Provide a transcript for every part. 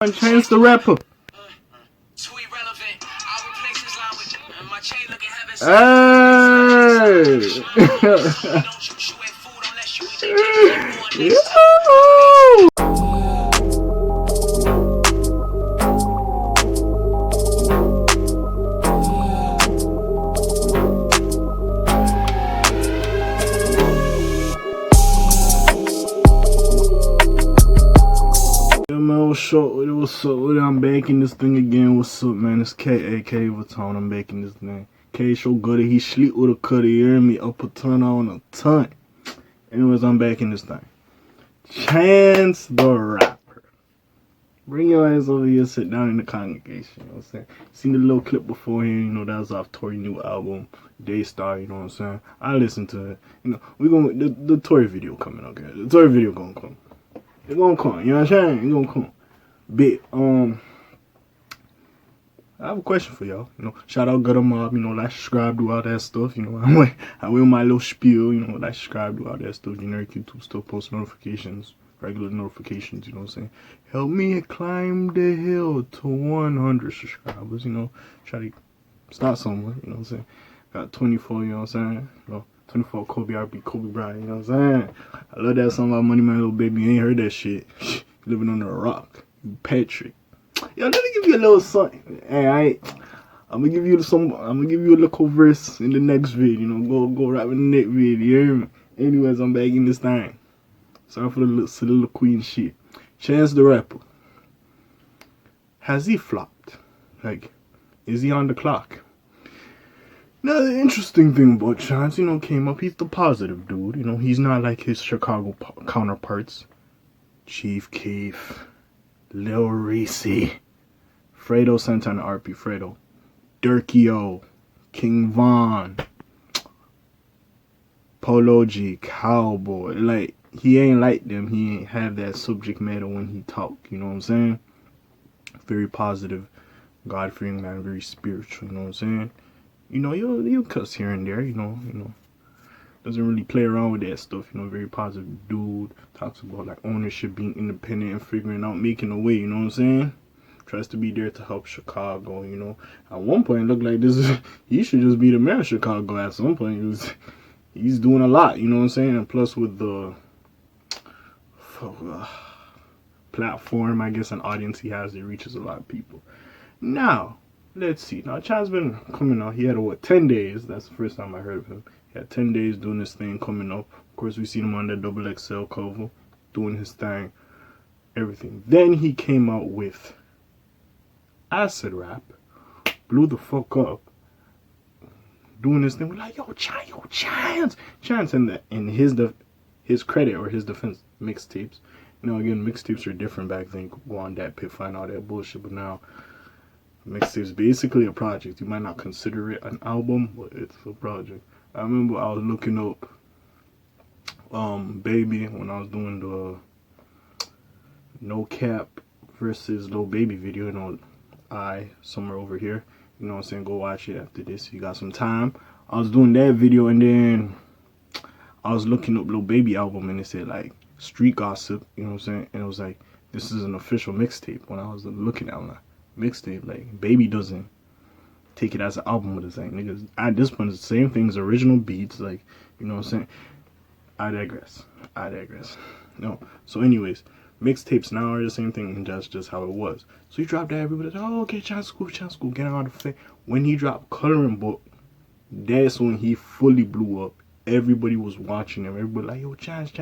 Chance the Rapper. Hey! What's up? I'm baking this thing again. What's up, man? It's K.A.Vuitton. I'm baking this thing. K so good he sleep with a cutter. You hear me? Up a ton on a ton. Anyways, I'm baking this thing. Chance the Rapper. Bring your ass over here, sit down in the congregation. You know what I'm saying? Seen the little clip before here, you know, that was off Tory's new album, Daystar, you know what I'm saying? I listened to it. You know, we gonna the Tory video coming, okay? The Tory video gonna come. It's gonna come, you know what I'm saying? It's gonna come. Bit, I have a question for y'all. You know, shout out Gutter Mob, you know, like, subscribe, do all that stuff. You know, I will my little spiel, you know, like, subscribe, do all that stuff. Generic YouTube stuff, post notifications, regular notifications, you know what I'm saying? Help me climb the hill to 100 subscribers, you know, try to start somewhere, you know what I'm saying? Got 24, you know what I'm saying? You know, 24 Kobe RB, Kobe Bryant, you know what I'm saying? I love that song about Money Man Little Baby. You ain't heard that shit. Living under a rock. Patrick. Yo, let me give you a little something. Hey, I'm gonna give you a little verse in the next video. You know, go right with the next video. You hear me? Anyways, I'm back in this thing. Sorry for the soliloquy and shit. Chance the Rapper. Has he flopped? Like, is he on the clock? Now, the interesting thing about Chance, you know, came up. He's the positive dude. You know, he's not like his Chicago counterparts. Chief Keef, Lil Reese, Fredo Santana, RP Fredo, Durkio, King Von, Polo G, Cowboy. Like, he ain't like them. He ain't have that subject matter when he talk. You know what I'm saying? Very positive, God-fearing man, very spiritual. You know what I'm saying? You know, you'll cuss here and there. You know. Doesn't really play around with that stuff, you know, very positive dude. Talks about like ownership, being independent and figuring out making a way, you know what I'm saying? Tries to be there to help Chicago, you know. At one point it looked like he should just be the mayor of Chicago. At some point he's doing a lot, you know what I'm saying? And plus with the platform, I guess, an audience he has, it reaches a lot of people. Now, let's see. Now, Chad's been coming out. He had, 10 days. That's the first time I heard of him. He had 10 days doing this thing coming up. Of course, we seen him on that XXL cover, doing his thing, everything. Then he came out with acid rap, blew the fuck up, doing this thing. We're like, yo, Chance. Chance, in his credit or his defense, mixtapes. You know, again, mixtapes are different back then. You could go on that pit, find all that bullshit, but now mixtapes basically a project. You might not consider it an album, but it's a project. I remember I was looking up Baby when I was doing the No Cap versus Lil Baby video, you know, somewhere over here. You know what I'm saying? Go watch it after this if you got some time. I was doing that video and then I was looking up Lil Baby album and it said like Street Gossip, you know what I'm saying? And it was like, this is an official mixtape. When I was looking at it, mixtape, like Baby doesn't take it as an album with the same niggas. At this point, it's the same things, original beats, like, you know what I'm saying? I digress. No. So anyways, mixtapes now are the same thing, and that's just how it was. So he dropped that, everybody's like, oh, okay, Chance School, get out of the face. When he dropped Coloring Book, that's when he fully blew up. Everybody was watching him. Everybody like, yo, Chance,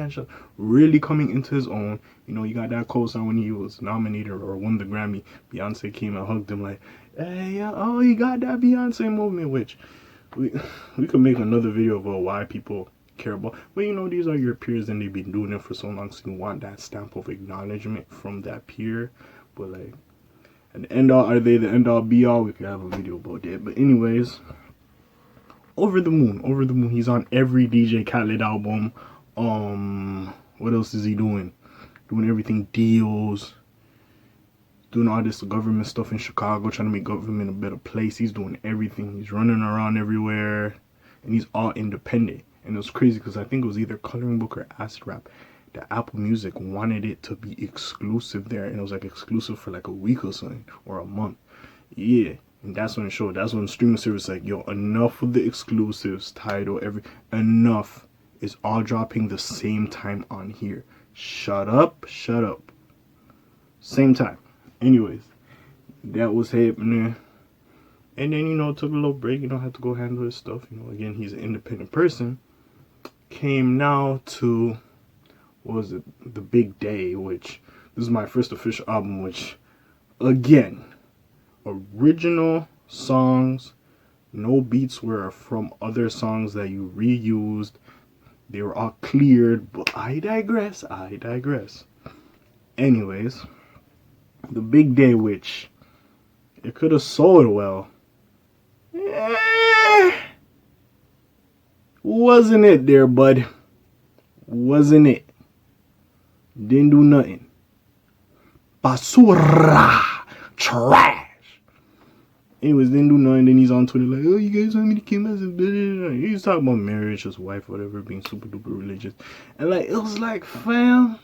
really coming into his own. You know, you got that co-sign when he was nominated or won the Grammy. Beyonce came and hugged him like, hey, oh, you got that Beyonce movement, which we could make another video about why people care about. But you know, these are your peers and they've been doing it for so long, so you want that stamp of acknowledgement from that peer. But like, at the end all, are they the end all be all? We could have a video about that. But anyways, Over the Moon. He's on every DJ Khaled album. What else is he doing? Doing everything, deals. Doing all this government stuff in Chicago, trying to make government a better place. He's doing everything. He's running around everywhere. And he's all independent. And it was crazy because I think it was either Coloring Book or Acid Rap. that Apple Music wanted it to be exclusive there, and it was like exclusive for like a week or something, or a month. Yeah, and that's when it showed. That's when streaming service like, yo, enough of the exclusives, Tidal, enough. Is all dropping the same time on here. Shut up, shut up. Same time. Anyways, that was happening. And then, took a little break, had to go handle his stuff. Again, he's an independent person. Came now to, what was it, The Big Day, which, this is my first official album, which, again, original songs, no beats were from other songs that you reused. They were all cleared, but I digress. Anyways, The Big Day, which, it could have sold well. Wasn't it there, bud? Wasn't it? Didn't do nothing. Basura. Trash. Anyways, didn't do nothing. Then he's on Twitter like, oh, you guys want me to kill myself? He's talking about marriage, his wife, whatever, being super duper religious. And like, it was like, fam,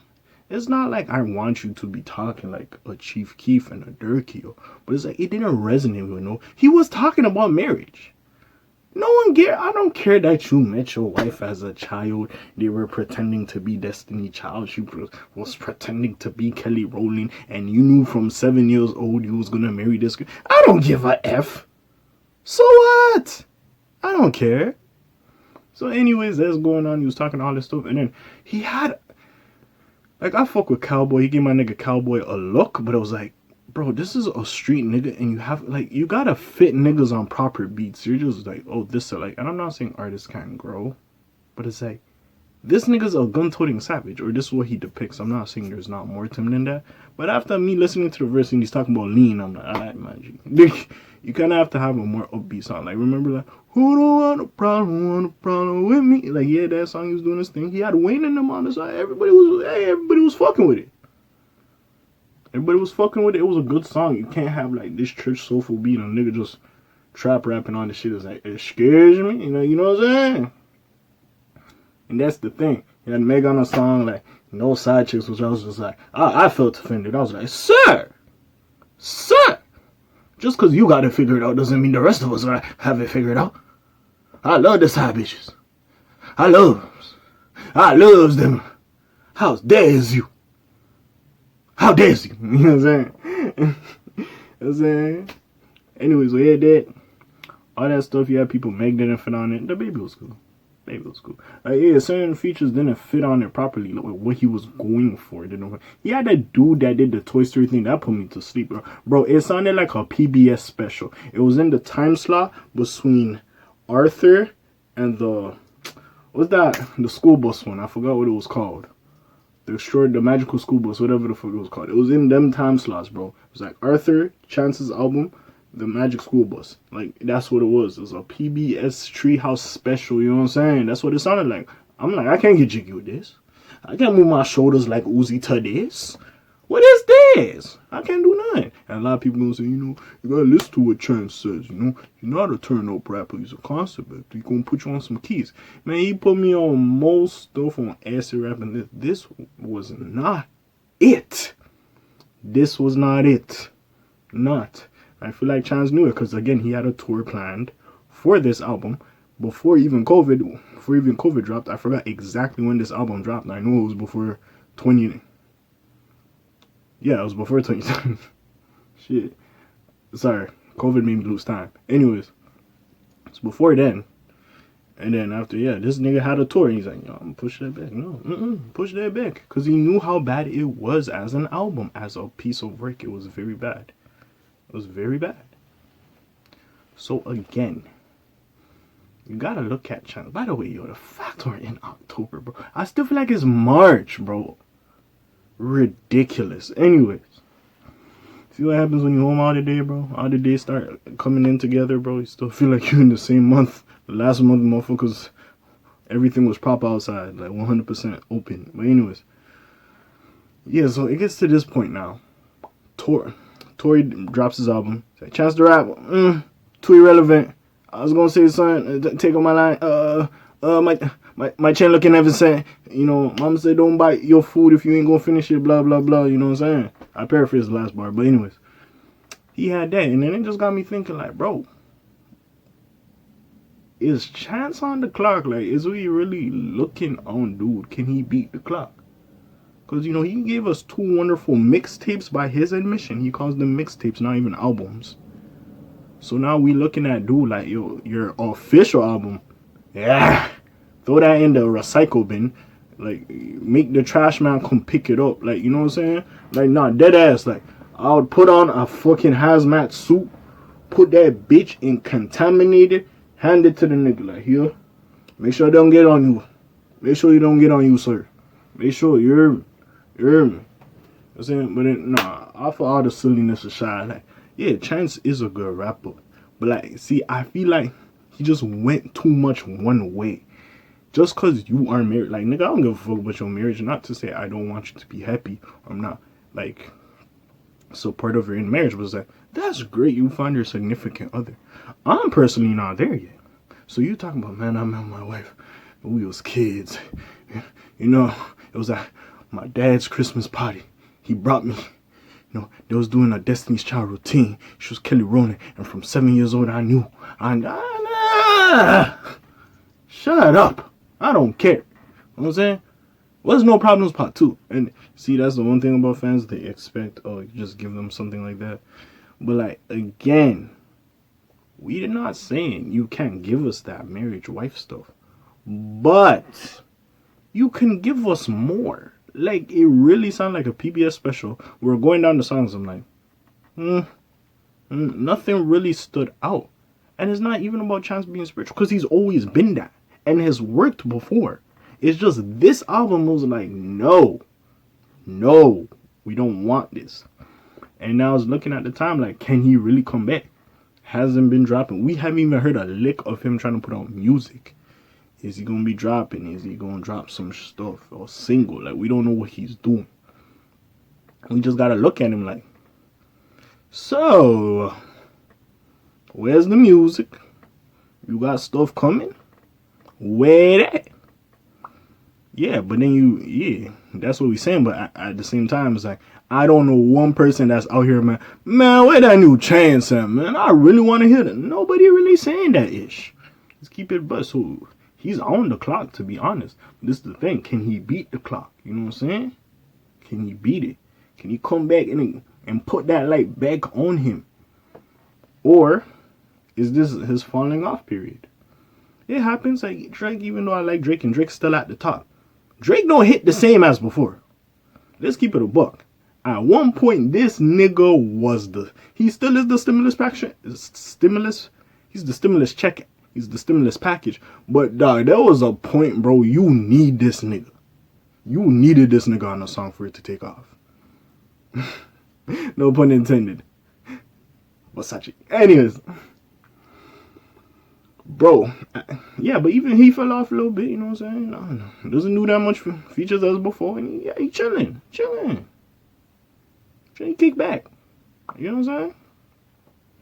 it's not like I want you to be talking like a Chief Keef and a Durkee, but it's like, it didn't resonate with no. He was talking about marriage. No one care. I don't care that you met your wife as a child. They were pretending to be Destiny Child. She was pretending to be Kelly Rowland, and you knew from 7 years old you was gonna marry this girl. I don't give a F. So what? I don't care. So anyways, that's going on. He was talking all this stuff, and then he had, like, I fuck with Cowboy. He gave my nigga Cowboy a look, but it was like, bro, this is a street nigga, and you have, like, you gotta fit niggas on proper beats. You're just like, oh, this is like, and I'm not saying artists can't grow, but it's like, this nigga's a gun-toting savage, or this is what he depicts. I'm not saying there's not more to him than that, but after me listening to the verse and he's talking about lean, I'm like, alright, man, you kind of have to have a more upbeat song. Like, remember, like, who don't want a problem with me? Like, yeah, that song he was doing his thing. He had Wayne in them on the side. Everybody was fucking with it. Everybody was fucking with it. It was a good song. You can't have like this church soulful beat and a nigga just trap rapping on the shit. It's like, it scares me. You know what I'm saying? And that's the thing. You had Meg on a song like No Side Chicks, which I was just like, I felt offended. I was like, sir, just because you got it figured out doesn't mean the rest of us have it figured out. I love the side bitches. I loves them. How dares you? How dare you? You know what I'm saying? Anyways, we had that. All that stuff, you had people Meg didn't fit on it. The baby was cool. Like, yeah, certain features didn't fit on it properly. Like, what he was going for. He had that dude that did the Toy Story thing. That put me to sleep, bro. Bro, it sounded like a PBS special. It was in the time slot between Arthur and the school bus one. I forgot what it was called. The Magical School Bus, whatever the fuck it was called. It was in them time slots, bro. It was like Arthur, Chance's album, The Magic School Bus. Like, that's what it was. It was a PBS Treehouse special, you know what I'm saying? That's what it sounded like. I'm like, I can't get jiggy with this. I can't move my shoulders like Uzi to this. What is this? I can't do nothing. And a lot of people gonna say, you gotta listen to what Chance says, You're not a turn-up rapper, he's a concept rapper. He's gonna put you on some keys. Man, he put me on most stuff on acid rap, and this was not it. This was not it. Not. I feel like Chance knew it, because again, he had a tour planned for this album before even COVID dropped. I forgot exactly when this album dropped. I know it was before 20. Yeah, it was before 2020. Shit. Sorry. COVID made me lose time. Anyways. It's before then. And then after, this nigga had a tour. And he's like, yo, I'm gonna push that back. No, push that back. Because he knew how bad it was as an album. As a piece of work. It was very bad. It was very bad. So again, you gotta look at Chance. By the way, yo, the fact we're in October, bro. I still feel like it's March, bro. Ridiculous. Anyways, see what happens when you home all the day, bro. All the days start coming in together, bro. You still feel like you're in the same month. The last month, motherfuckers, everything was proper outside, like 100% open. But anyways, yeah. So it gets to this point now. Tory drops his album. It's like, Chance the Rap, too irrelevant. I was gonna say something. Take on my line. my chain looking at saying, you know, mom said don't buy your food if you ain't gonna finish it, blah blah blah. You know what I'm saying? I paraphrase the last bar, but anyways, he had that, and then it just got me thinking, like, bro, is Chance on the clock? Like, is we really looking on dude? Can he beat the clock? Because, you know, he gave us 2 wonderful mixtapes by his admission. He calls them mixtapes, not even albums. So now we looking at dude like, yo, your official album, yeah, throw that in the recycle bin. Like, make the trash man come pick it up. Like, you know what I'm saying? Like, nah, dead ass. Like, I would put on a fucking hazmat suit, put that bitch in contaminated, hand it to the nigga. Like, here, make sure it don't get on you. Make sure you don't get on you, sir. Make sure you hear me. You hear me? I'm saying, but then, nah, off of all the silliness aside, like, yeah, Chance is a good rapper. But, like, see, I feel like he just went too much one way. Just because you are married, like, nigga, I don't give a fuck about your marriage. Not to say I don't want you to be happy. I'm not, like, supportive in marriage. But it's like, that's great. You find your significant other. I'm personally not there yet. So you talking about, man, I met my wife. We was kids. You know, it was at my dad's Christmas party. He brought me. You know, they was doing a Destiny's Child routine. She was Kelly Rowland. And from 7 years old, I knew. Shut up. I don't care. You know what I'm saying? Was no problems part 2. And see, that's the one thing about fans. They expect, oh, you just give them something like that. But, like, again, we're not saying you can't give us that marriage wife stuff. But you can give us more. Like, it really sounded like a PBS special. We're going down the songs. I'm like, nothing really stood out. And it's not even about Chance being spiritual, because he's always been that and has worked before. It's just this album was like, no, we don't want this. And now I was looking at the time, like, can he really come back? Hasn't been dropping. We haven't even heard a lick of him trying to put out music. Is he gonna be dropping? Is he gonna drop some stuff or single? Like, we don't know what he's doing. We just gotta look at him like, so where's the music? You got stuff coming? Where that? Yeah, but then that's what we saying. But at the same time, it's like, I don't know one person that's out here, man, where that new Chance at, man? I really want to hear that. Nobody really saying that ish. Let's keep it but so. He's on the clock, to be honest. This is the thing. Can he beat the clock? You know what I'm saying? Can he beat it? Can he come back and put that light back on him? Or is this his falling off period? It happens. Like Drake, even though I like Drake, and Drake's still at the top. Drake don't hit the same as before. Let's keep it a buck. At one point, this nigga was he still is the stimulus package. He's the stimulus check. He's the stimulus package. But, dog, there was a point, bro, you need this nigga. You needed this nigga on a song for it to take off. No pun intended. Versace. Anyways. Bro. Yeah, but even he fell off a little bit, you know what I'm saying? No. Doesn't do that much features as before. And he chilling. Trying to kick back. You know what I'm saying?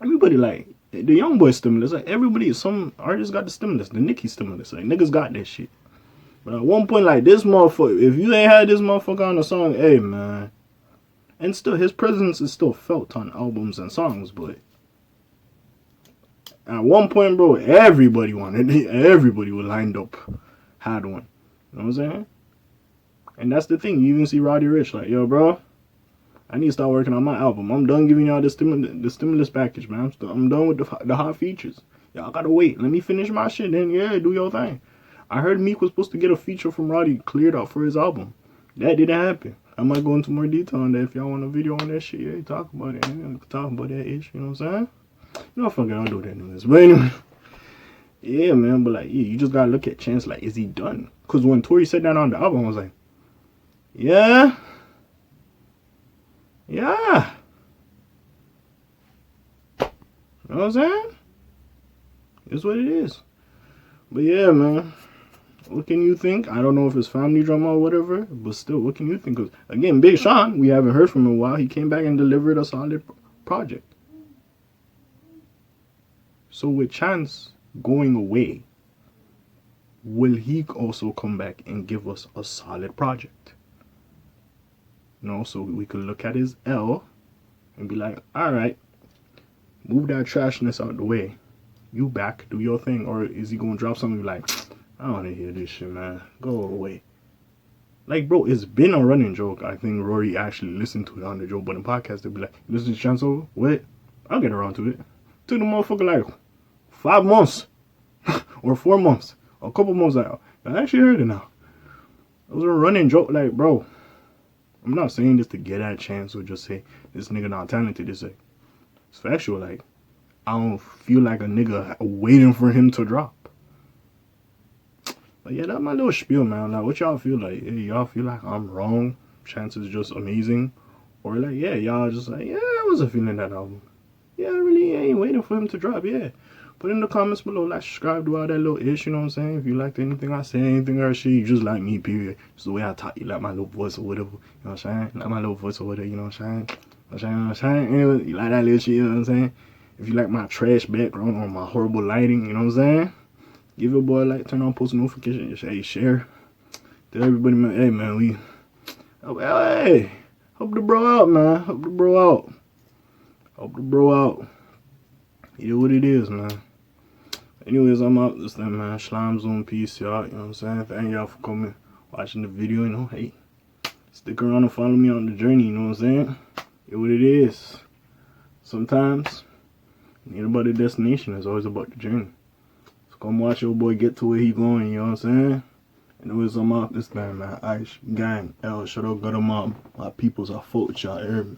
Everybody like, the young boy stimulus, like everybody, some artists got the stimulus, the Nicki stimulus, like niggas got that shit. But at one point, like this motherfucker, if you ain't had this motherfucker on the song, hey man, and still his presence is still felt on albums and songs, but at one point, bro, everybody wanted it, everybody was lined up, had one, you know what I'm saying? And that's the thing, you even see Roddy Ricch, like, yo bro, I need to start working on my album. I'm done giving y'all the stimulus package, man. I'm done with the hot features. Y'all gotta wait. Let me finish my shit, then yeah, do your thing. I heard Meek was supposed to get a feature from Roddy cleared out for his album. That didn't happen. I might go into more detail on that if y'all want a video on that shit. Yeah, talk about it. Yeah, talk about that ish. You know what I'm saying? You know, fuck it, I'll do that anyways. But anyway, yeah, man. But like, yeah, you just gotta look at Chance. Like, is he done? Because when Tory said that on the album, I was like, yeah. Yeah. You know what I'm saying? It's what it is. But yeah, man. What can you think? I don't know if it's family drama or whatever, but still, what can you think? Because, again, Big Sean, we haven't heard from him in a while. He came back and delivered a solid project. So with Chance going away, will he also come back and give us a solid project? You know, so we could look at his L and be like, all right, move that trashness out the way. You back, do your thing. Or is he gonna drop something like, I don't want to hear this shit, man. Go away. Like, bro, it's been a running joke. I think Rory actually listened to it on the Joe Budden podcast. They'd be like, listen to Chancellor? What? I'll get around to it. Took the motherfucker like 5 months or 4 months, a couple months out. I actually heard it now. It was a running joke. Like, bro, I'm not saying this to get at Chance or just say this nigga not talented. It's like, it's factual. Like, I don't feel like a nigga waiting for him to drop. But yeah, that's my little spiel, man. Like, what y'all feel like? Hey, y'all feel like I'm wrong? Chance is just amazing? Or like, yeah, y'all just like, yeah, I wasn't feeling that album. Yeah, I really ain't waiting for him to drop, yeah. Put in the comments below, like, subscribe, do all that little ish, you know what I'm saying? If you liked anything I say, anything or shit, you just like me, period. Just the way I talk, you like my little voice or whatever, you know what I'm saying? Like my little voice or whatever, you know what I'm saying? Anyway, you like that little shit, you know what I'm saying? If you like my trash background or my horrible lighting, you know what I'm saying? Give your boy a like, turn on post notifications, hey, share. Tell everybody, man, hey, man, hey, help the bro out, man. Help the bro out. Help the bro out. It is what it is, man. Anyways, I'm out this time, man. Slimes on, peace, y'all. You know what I'm saying? Thank y'all for coming, watching the video, you know. Hey, stick around and follow me on the journey, you know what I'm saying? It what it is. Sometimes, it ain't about the destination, it's always about the journey. Come watch your boy get to where he going, you know what I'm saying? Anyways, I'm out this time, man. Ice, gang, L, shut up, got him up. My peoples, I fought with y'all, hear me?